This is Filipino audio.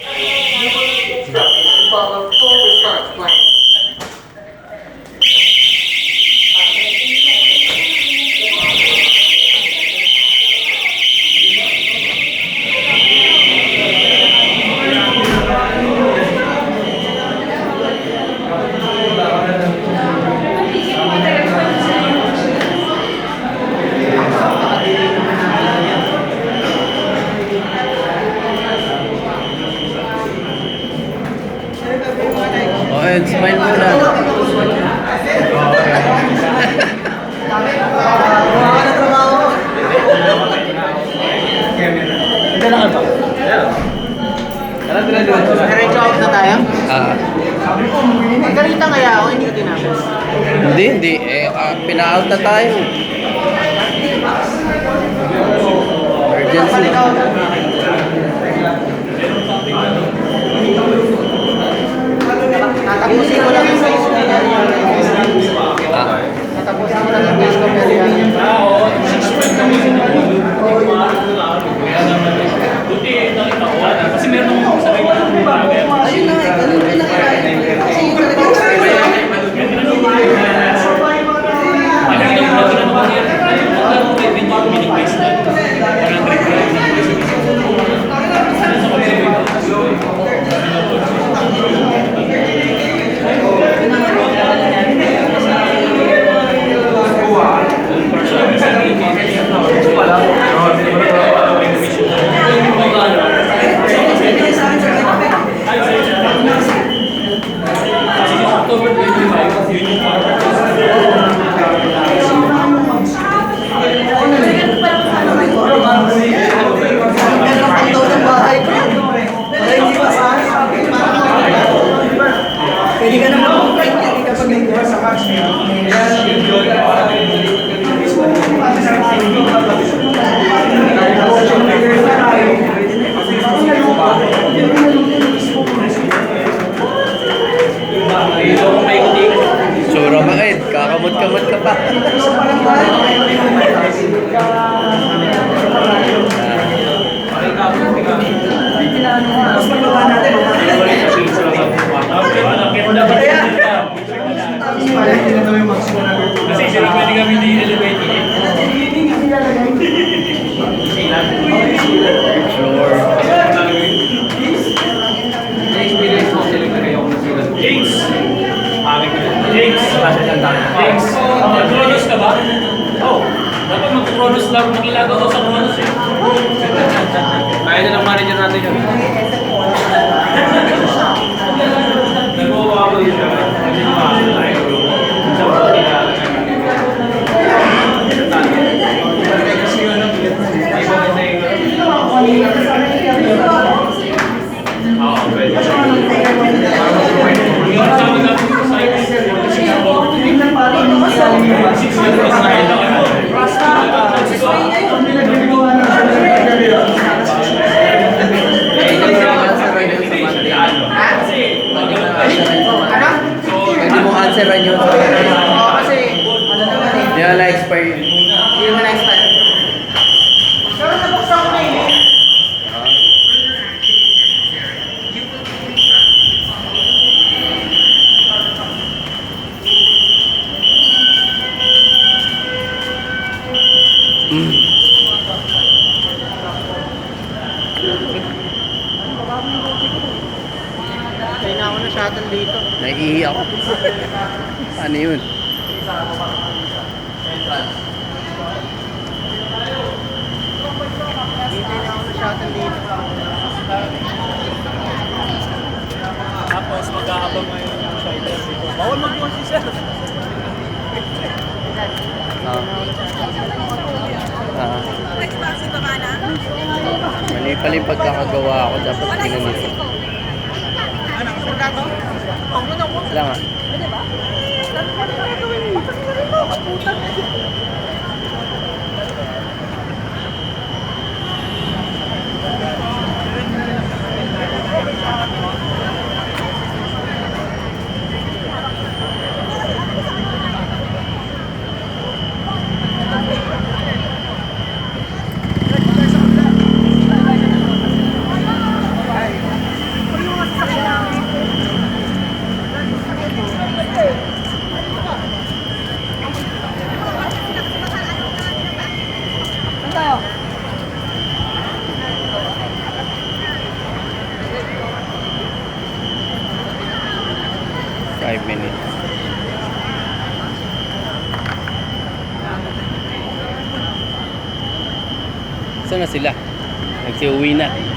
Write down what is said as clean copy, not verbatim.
Instructed to follow full response plan. And smile muna. Diretso out na tayo? Ah, Magkalita kaya ako, hindi ko tinapos. hindi. Pina-out na tayo. Emergency. Tatapusin ko lang yung face ko. Ah, Tatapusin ko lang yung face ko. Kasi meron akong sarili ng bagay. Ayun na, ganun ko na kasi yung October 25, yun yung pwede ka naman mag-fight yan kapag nag-iwas sa match. sura makait. Kakamot-kamot ka pa. Mas magawa natin. kasi sila pwede kami di-elevate eh. Floor. James! James! James! Mag-Kronos ka ba? Oo. Dapat mag-Kronos lang. Nakilagaw daw sa Kronos eh. Kaya na ng manager natin yun. Nag-uwa ko yun siya. Kasi lumakasal tayo. Sa mga kailangan. Oo, pwede. Yung kasama natin sa site, 6 years na kailangan. Pwede mong answeran yun. Kasi, ano naman eh. Hindi na na-expire. Hindi mo next time. Pero nabuksan ko na eh. Kaya na ako na shuttle dito. Naiihi ako. Ano yun? Hintay na ako na shuttle dito. Tapos mag-aabang ngayon yung shider dito. Bawal mag-iwan si Sir. Mali pala yung pagkakagawa ako. Dapat ginanito. Wala nga. 5 minutes. Saan na sila? Nagsiuwi na.